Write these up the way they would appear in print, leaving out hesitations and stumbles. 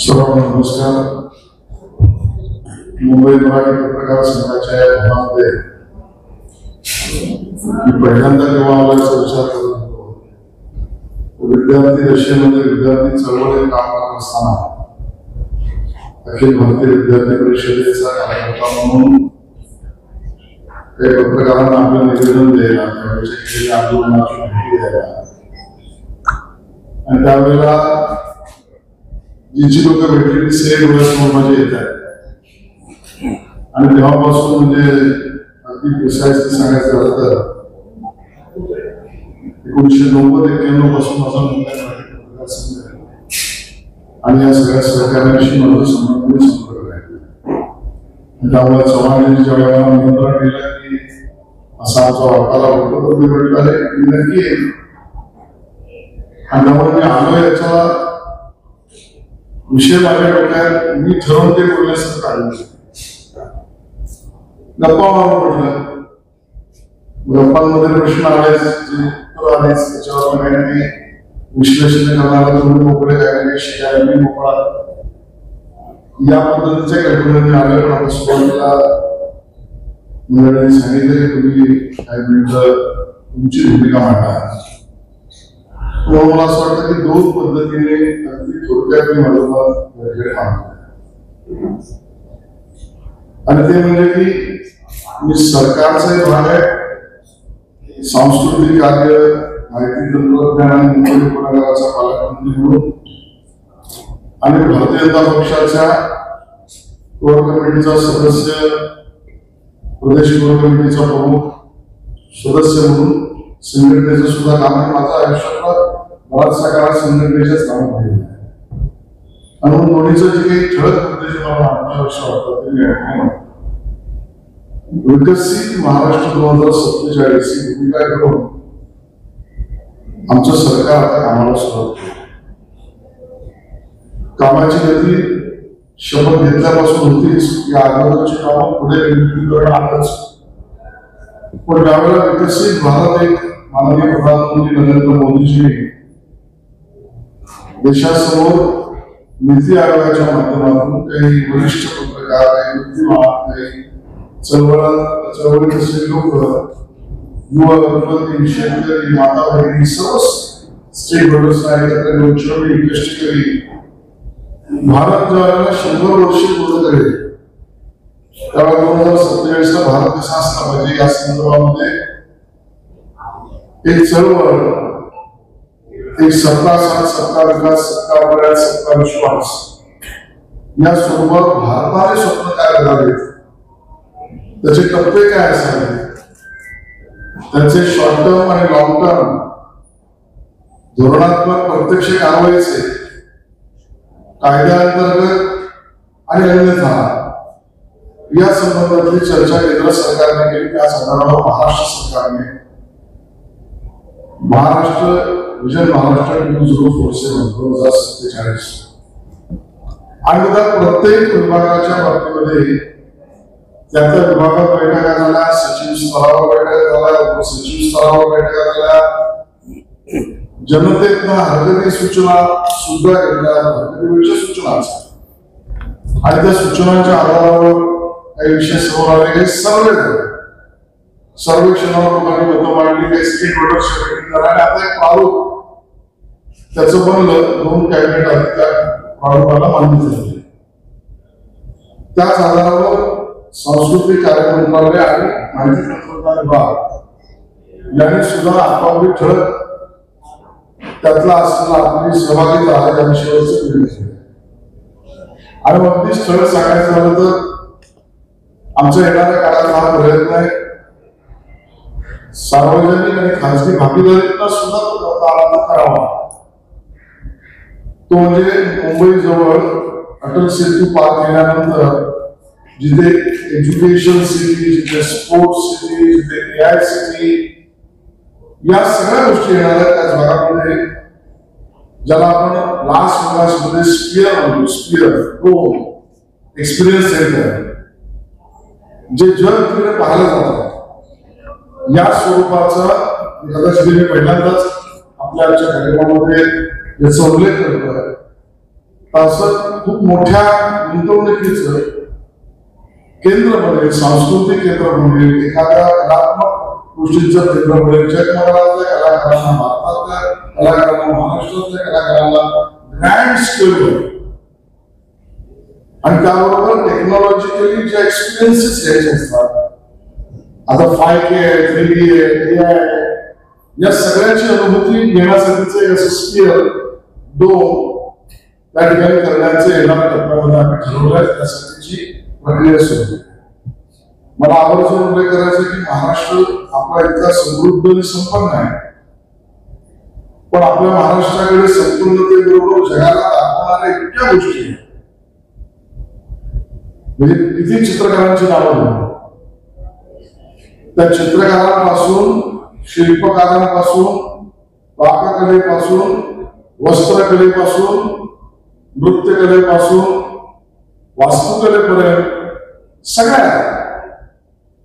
सर्वांना नमस्कार. मुंबई मराठी पत्रकार संघाच्या भवनामध्ये पहिल्यांदा जेव्हा आल्याचा विचार करत होतो, विद्यार्थी रशियामध्ये विद्यार्थी चळवळीत काम करत असताना अखिल भारतीय विद्यार्थी परिषदेचा कार्यकर्ता म्हणून काही पत्रकारांना आपलं निवेदन द्यायला, त्यावेळेच्या केलेल्या आंदोलनाची माहिती द्यायला आणि त्यावेळेला जी लोक भेटली ती डोळ्यासमोर माझे येत आहेत. आणि तेव्हापासून म्हणजे अगदी प्रिसाइजली सांगायचं झालं तर 1990-91 पासून माझा मुंबई पत्रकार संघ आहे आणि या सगळ्या सहकार्याशी माझं संपर्क आहे. त्यामुळे चव्हाण ज्या वेळेला निमंत्रण केलं की असा आमचा वार्ताला होतो तर मी म्हटलं आहे नक्की येईल. आणि त्यामुळे मी आलो याचा विषय माझ्या डोक्यात मी ठरवून ते बोलण्याचं काढलं. गप्पा मारून म्हटलं, गप्पांमध्ये प्रश्न आलेच, जे उत्तर आलेच, त्याच्यावर काही ना काही विश्लेषण करणारा तुम्ही मोकळे, काही काही शिकायला मी मोकळा, या पद्धतीच्या कल्पनेने आले. पण सुरुवातीला मंडळींनी सांगितलं की तुम्ही काही मिनिटं तुमची भूमिका मांडा. मला असं वाटतं की दोन पद्धतीने अगदी थोडक्यात मी माझं मत मांडतो. आणि ते म्हणजे की मी सरकारचा एक भाग आहे, सांस्कृतिक कार्य, माहिती तंत्रज्ञान आणि मुंबई उपनगराचा पालकमंत्री म्हणून आणि भारतीय जनता पक्षाच्या कोर कमिटीचा सदस्य, प्रदेश कोर कमिटीचा प्रमुख सदस्य म्हणून संघटनेचं सुद्धा काम आहे. माझ्या आयुष्यातला बराचसा काळ संघटनेच्याच कामात आहे. आणि दोन्हीचं जे काही ठळक उद्देश मला आत्मविश्वास वाटतं ते विकसित महाराष्ट्र 2047 ही भूमिका घेऊन आमचं सरकार आता कामाला सुरुवात केली. कामाची गती शपथ घेतल्यापासून होतीच, या अगोदरची कामं पुढे विलीनीकरण आलंच. पण ज्यावेळेला विकसित भारत एक माननीय प्रधानमंत्री नरेंद्र मोदीजी देशासमोर नीती आयोगाच्या माध्यमातून काही वरिष्ठ पत्रकार, काही बुद्धिमान, काही चळवळीत असलेले लोक, युवा, गणपती, शेतकरी, माता भगिनी, सर्व स्टेक होल्डर्सना एकत्र घेऊन छोटी इंडस्ट्री भारत ज्यावेळेला 100 वर्ष पूर्ण करेल त्यावेळेला 2047 ला भारत कसा असला पाहिजे या संदर्भामध्ये एक चळवळ, एक सबका साथ, सबका विकास, सबका प्रयास, सबका विश्वास या स्वरूपात भारताने स्वप्न काय करावे, त्याचे टप्पे काय असावे, त्याचे शॉर्ट टर्म आणि लॉंग टर्म धोरणात्मक प्रत्यक्ष कारवाईचे कायद्याअंतर्गत आणि अन्यथा या संदर्भातली चर्चा केंद्र सरकारने केली. त्या संदर्भात महाराष्ट्र सरकारने महाराष्ट्र विजन महाराष्ट्र 2047 आणि त्या प्रत्येक विभागाच्या बाबतीमध्ये त्या विभागात बैठका झाल्या, सचिव स्तरावर बैठका झाल्या, उपसचिव स्तरावर बैठका झाल्या, जनतेतनं हरकती सूचना सुद्धा घेतल्या, हरकतीच्या सूचना आणि त्या सूचनांच्या आधारावर काही विषय समोर आले, काही सर्वे झाले. सर्वेक्षणावर लोकांनी मतं मांडली, काही स्टेक होल्डर्सच्या बैठकी झाल्या. आता एक प्रारूप त्याचं बनलं, 2 कॅबिनेट अधिकार प्रारूपाला मान्य झाले. त्याच आधारावर सांस्कृतिक कार्य मंत्रालय आणि माहिती तंत्रज्ञान विभाग यांनी सुद्धा आपापली ठळक त्यातला असलेला आपली सहभागिता या विषयावरचं निर्णय घेतले. आणि अगदी स्थळ सांगायचं झालं तर आमच्या येणाऱ्या काळात हा प्रयत्न आहे सार्वजनिक आणि खाजगी भागीदारीतला सुद्धा तो करावा. तो म्हणजे मुंबई जवळ अटल सेतू पार केल्यानंतर जिथे एज्युकेशन सिटी, जिथे स्पोर्ट्स सिटी, जिथे AI सिटी या सगळ्या गोष्टी येणार आहेत त्याच भागामध्ये, ज्याला आपण लास वेगासमध्ये स्पियर म्हणतो, स्पियर एक्सपिरियन्स सेंटर, जे जग तिकडे पाहायला जातात या स्वरूपाचा कदाचित मी पहिल्यांदाच आपल्या कार्यक्रमामध्ये याचा उल्लेख करतोय असं खूप मोठ्या गुंतवणुकीचं केंद्र बनेल, सांस्कृतिक केंद्र बनेल, एखाद्या कलात्मक गोष्टींचं केंद्र बनेल. जगभरातल्या कलाकारांना, भारतातल्या कलाकारांना, महाराष्ट्रातल्या कलाकारांना ग्रँड स्केलवर आणि त्याबरोबर टेक्नॉलॉजिकली जे एक्सपिरियन्सेस घ्यायचे असतात, आता 5K आहे, 3D आहे, AI आहे, या सगळ्याची अनुभूती घेण्यासाठीचे SSPL 2 त्या ठिकाणी करण्याचे येणाऱ्या टप्प्यामध्ये आम्ही ठरवलंय. त्यासाठीची प्रक्रिया सुरू आहे. मला आवर्जून उल्लेख करायचा की महाराष्ट्र आपला इतका समृद्ध आणि संपन्न आहे, पण आपल्या महाराष्ट्राकडे संपूर्णतेबरोबर जगाला दाखवणाऱ्या इतक्या गोष्टी आहेत. म्हणजे किती चित्रकारांची नावं, त्या चित्रकारांपासून, शिल्पकारांपासून, पाककलेपासून, वस्त्रकलेपासून, नृत्यकलेपासून, वास्तुकलेपर्यंत सगळ्या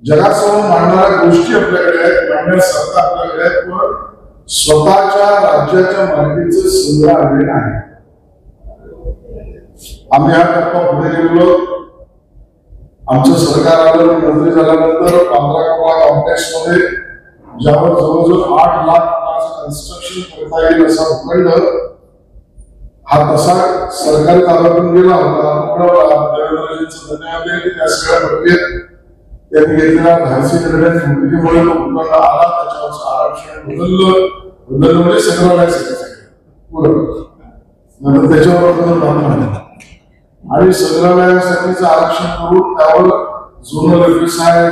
जगासमोर मांडणाऱ्या गोष्टी आपल्याकडे आहेत, मांडण्यासारखं आपल्याकडे आहेत. पण स्वतःच्या राज्याच्या मालकीचं संग्रह आलेलं आहे. आम्ही हा टप्पा पुढे गेलो. आमचं सरकार आलं, मंत्री झाल्यानंतर 15 करोड कॉम्प्लेक्स मध्ये ज्यावर जवळजवळ 8 लाख कन्स्ट्रक्शन करता येईल असा भूखंड हा तसा सरकारी ताब्यातून गेला होता. देवेंद्रजींचं धन्यवाद आहे की त्या सगळ्या प्रक्रियेत त्यांनी घेतलेल्या धाडसी निर्णयामुळे तो भूखंड आला. त्याच्यावरचं आरक्षण बदललं म्हणजे संग्रहालयासाठी नंतर त्याच्यावर बदल झाला आणि संग्रहालयासाठीचं आरक्षण करून त्यावर झोनल ऑफिस आहे,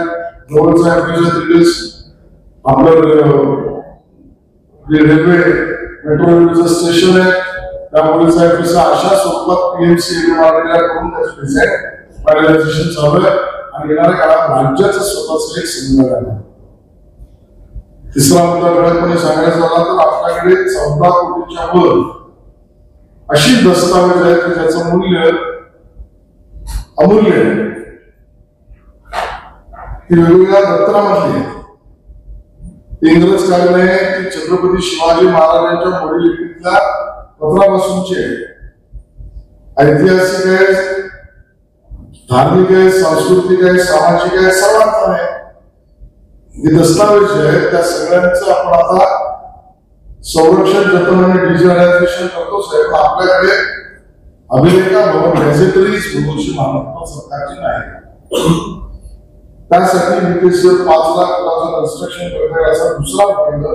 जवळचा ऑफिस, आपलं रेल्वे मेट्रो रेल्वेचं स्टेशन आहे, त्यामुळे अशा स्वरूपात PMC करून त्याचं डिझाईन फायनलायझेशन चालू आहे आणि येणाऱ्या काळात राज्याचं स्वतःच एक संग्रहालय. तिसरा मुद्दा ठळकपणे सांगायचा झाला तर आपल्याकडे 14 कोटीच्या वर अशी दस्तावेज आहेत की ज्याचं मूल्य अमूल्य आहे. ती वेगवेगळ्या दप्तरामधली आहे. इंग्रज काळाने ती छत्रपती शिवाजी महाराजांच्या मोडी लिपीतल्या पत्रापासूनची आहे. ऐतिहासिक आहे, धार्मिक आहे, सांस्कृतिक आहे, सामाजिक आहे, सर्वांत आहे. हे दस्तावेज जे आहेत त्या सगळ्यांचं आपण आता संरक्षण, जतन आणि डिजिटलायझेशन करतोच आहे. पण आपल्याकडे अभिलेखा भवन गॅझेटरीज म्हणूनची मालमत्ता सरकारची नाही. त्यासाठी BPCL 5 लाख कोटीचं कन्स्ट्रक्शन करण्याचा दुसरा फंड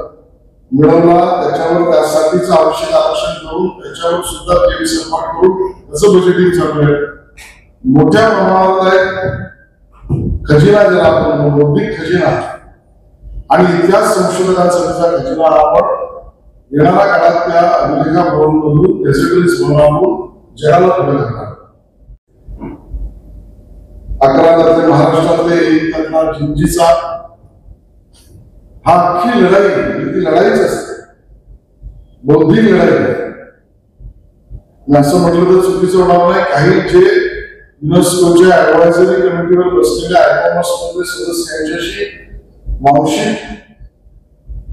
मिळवला. त्याच्यावर त्यासाठीचं आवश्यक आरक्षण करून त्याच्यावर सुद्धा PMC फंड करून त्याचं बजेटिंग चालू आहे. मोठ्या प्रमाणात खजिना ज्याला आपण बौद्धिक खजिना आणि इतिहास संशोधकांसाठीचा खजिना आपण येणाऱ्या काळात त्या अभिलेखा भवन मधून गॅझेटरीज भवनातून जगाला पुढे करणार. 11 महाराष्ट्रातले एकता जिंजीचा हा अख्खी लढाई ती लढाईच असते, बौद्धिक लढाई आहे. असं म्हटलं तर चुकीचं होणार नाही. काही जे युनेस्कोच्या ऍडवायझरी कमिटीवर बसलेल्या आयकॉमर्स मधले सदस्य यांच्याशी मानसिक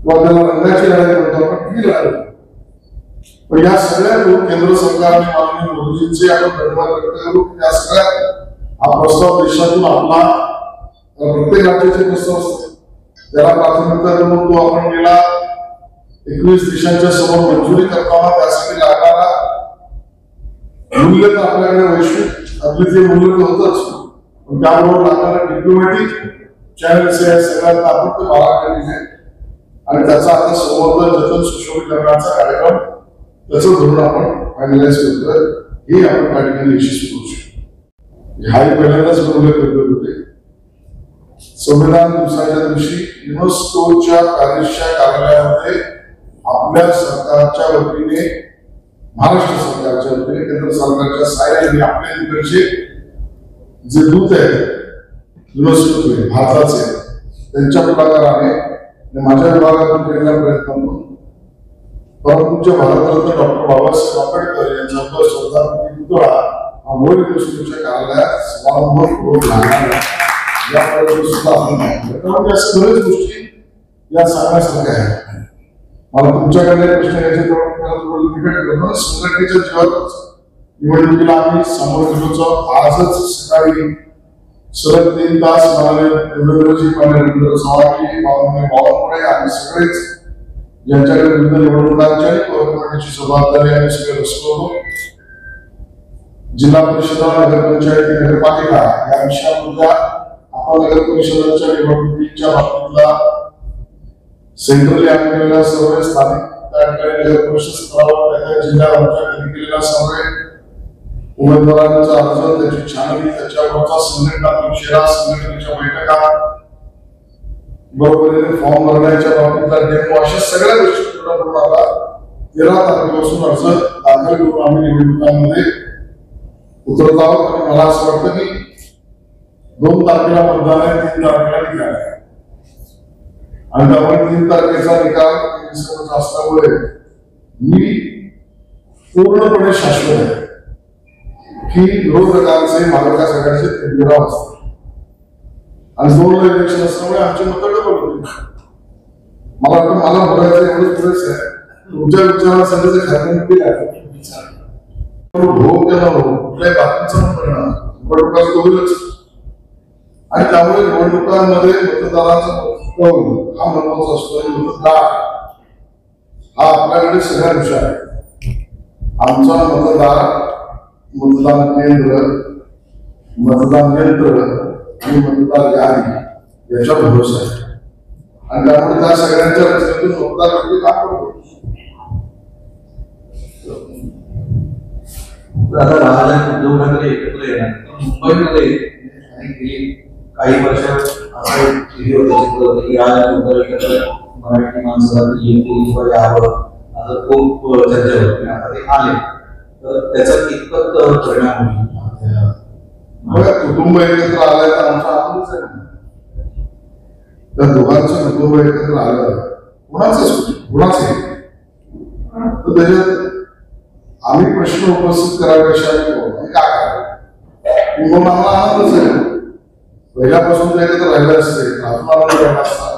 व त्याला रंगाची लढाई म्हणतो आपण, ती लढाई. पण या सगळ्या केंद्र सरकारने माननीय मोदीजींचे आपण धन्यवाद व्यक्त करू. त्या सगळ्या हा प्रस्ताव देशातून आपला प्रत्येक राज्याचे प्रस्ताव असतात त्याला प्राथमिकता देऊन तो आपण गेला 21 देशांच्या समोर मंजुरी करताना त्यासाठी लागणारा मूल्य तर आपल्याकडे वैश्विक अद्वितीय मूल्य तर होतच, पण त्याबरोबर लागणारे डिप्लोमॅटिक चॅनल्स आहे सगळ्यांना आपण ते बाळगले आहे आणि त्याचा आता संवर्धन, जतन, सुशोभीकरणाचा कार्यक्रम त्याचं धोरण आपण फायनलाइज करतोय. हे आपण त्या ठिकाणी यशस्वी करू शकतो. हाही पहिल्यांदाच उल्लेख करत होते. संविधान दिवसाच्या दिवशी युनेस्कोच्या कार्यशाळा कार्यालयामध्ये आपल्या सरकारच्या वतीने, महाराष्ट्र सरकारच्या वतीने, केंद्र सरकारच्या सहाय्याने आपल्या तिकडचे जे दूत आहेत युनेस्कोचे भारताचे त्यांच्या पुढाकाराने माझ्या विभागातून केलेल्या प्रयत्नातून परमपूज्य भारतरत्न डॉक्टर बाबासाहेब आंबेडकर यांचा श्रद्धांजली पुतळा हा मूळ युनेस्कोच्या कार्यालयात समारंभपूर्वक लागणार सुद्धा आपण अशा बऱ्याच गोष्टी या सांगण्यासारख्या आहेत. मला तुमच्याकडे प्रश्न याचे संघटनेच्या जीवावर निवडणुकीला आम्ही समोर गेलोच. आजच सकाळी सलग 3 तास म्हणाले देवेंद्रजी रवींद्र चव्हाणजी बावनकुळे आम्ही सगळेच ज्यांच्याकडे विविध निवडणुकांच्या करण्याची जबाबदारी आम्ही सगळे बसलो. जिल्हा परिषद, नगरपंचायती, नगरपालिका या विषयामध्ये आपण नगर परिषदांच्या निवडणुकीच्या बाबतीतला सेंट्रली आम्ही केलेला सर्वे, स्थानिक त्या ठिकाणी नगर परिषद स्तरावर त्या जिल्ह्यात आमच्या केलेला सर्वे, उमेदवारांचा अर्ज, त्याची छाननी, त्याच्यावरचा संघटनात्मक चेहरा, संघटनेच्या बैठका, बरोबरीने फॉर्म भरण्याच्या बाबतीतला डेमो, अशा सगळ्या गोष्टी पूर्ण करून आता 13 तारखेपासून अर्ज दाखल करून आम्ही निवडणुकांमध्ये उतरत आहोत. आणि मला असं वाटतं की 2 तारखेला मतदान आहे, 3 तारखेला निकाल आहे. आणि त्यामुळे 3 तारखेचा निकाल असल्यामुळे मी पूर्णपणे शाश्वत आहे की विरोधकांचे मालका सगळ्यांचे निर्धार असतात. आणि 2 इलेक्शन असल्यामुळे आमचे मत डबल होते. मला वाटतं मला बोलायचं एवढंच पुरेसं आहे. तुमच्या विचारासाठी ते खात्याने केलं हो केला हो कुठल्याही बातमीचा परिणाम निवडणुका होईलच. आणि त्यामुळे निवडणुकांमध्ये मतदारांचा कौल हा महत्वाचा असतो. मतदार हा आपल्याकडे सगळ्या विषय आहे. आमचा मतदार, मतदान केंद्र, मतदान यंत्र आणि मतदार यादी याच्यावर भरोसा आहे. आणि त्यामुळे त्या सगळ्यांच्या रचनेतून मतदार व्यक्ती काम करतो. आता महाराष्ट्र उद्धव ठाकरे एकत्र येणार मुंबईमध्ये काही वर्ष असं की आज उद्धव एकत्र मराठी माणसाला येतील किंवा यावं आता खूप चर्चा होती. आता ते आले तर त्याचा कितपत परिणाम होईल? कुटुंब एकत्र आलाय तर आमचा आनंदच आहे. त्या दोघांचं कुटुंब एकत्र आलं कुणाचंही तर त्याच्यात आम्ही प्रश्न उपस्थित करावे अशा काय करावे म्हणून आम्हाला आनंदच आहे. पहिल्यापासून ते एकत्र राहिले असते अजून आनंद राहिला असता.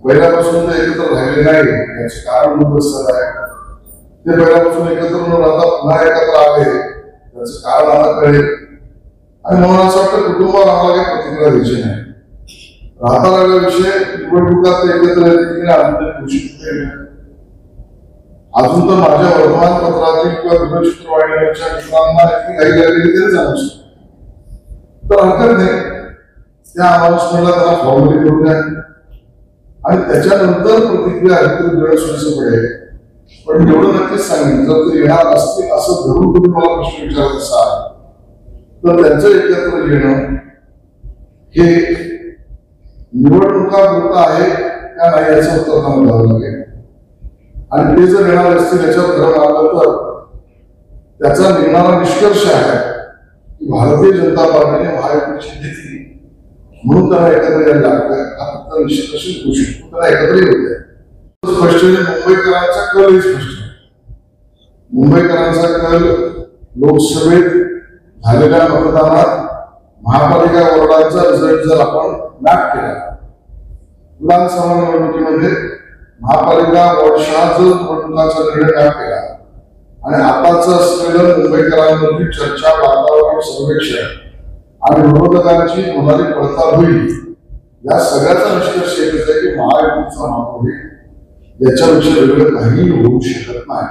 पहिल्यापासून ते एकत्र राहिले नाही याचे कारण उपस्थित आहे. ते पहिल्यापासून एकत्र न राहता पुन्हा एकत्र आले त्याचं कारण आता कळेल. आणि म्हणून असं वाटतं कुटुंबाला आम्हाला काही प्रतिक्रिया द्यायची नाही. राहता लागला विषय निवडणुकात एकत्र येते अजून तर माझ्या वर्तमानपत्रातील किंवा दूरचित्रवाहिन्यांच्या मित्रांना काही लागलेली तरी जाणू शकतो तर हरकत नाही. त्या अनाउन्समेंटला त्याला फॉर्मली करू द्या आणि त्याच्यानंतर प्रतिक्रिया वेळ सोयीचं पडेल. पण एवढं नक्कीच सांगेन जर ते येणार असतील असं धरून तुम्ही मला प्रश्न विचारत असाल तर त्यांचं एकत्र येणं हे निवडणुका होत आहे का नाही याचं उत्तर आम्हाला द्यावं लागेल. आणि ते जर येणार असतील याच्यावर खरं आलं तर त्याचा निघणारा निष्कर्ष आहे की भारतीय जनता पार्टीने महायुतीची घेतली म्हणून त्याला एकत्र यायला लागतंय. आता निष्कर्ष घोषित त्याला एकत्र येऊ द्या. स्पष्ट मुंबईकरांचा कलही स्पष्ट आहे. मुंबईकरांचा कल लोकसभेत झालेल्या मतदानात महापालिका वॉर्डांचा रिझल्ट जर आपण मॅप केला विधानसभा निवडणुकीमध्ये महापालिका वॉर्डशहा जर निवडणुकांचा निर्णय मॅप केला आणि आताच असलेलं मुंबईकरांमधील चर्चा, वातावरण, सर्वेक्षण आणि विरोधकांची होणारी पडताळ होईल या सगळ्याचा निष्कर्ष एकच आहे की महायुतीचा महापौर होईल. याच्यापेक्षा वेगळं काहीही होऊ शकत नाही.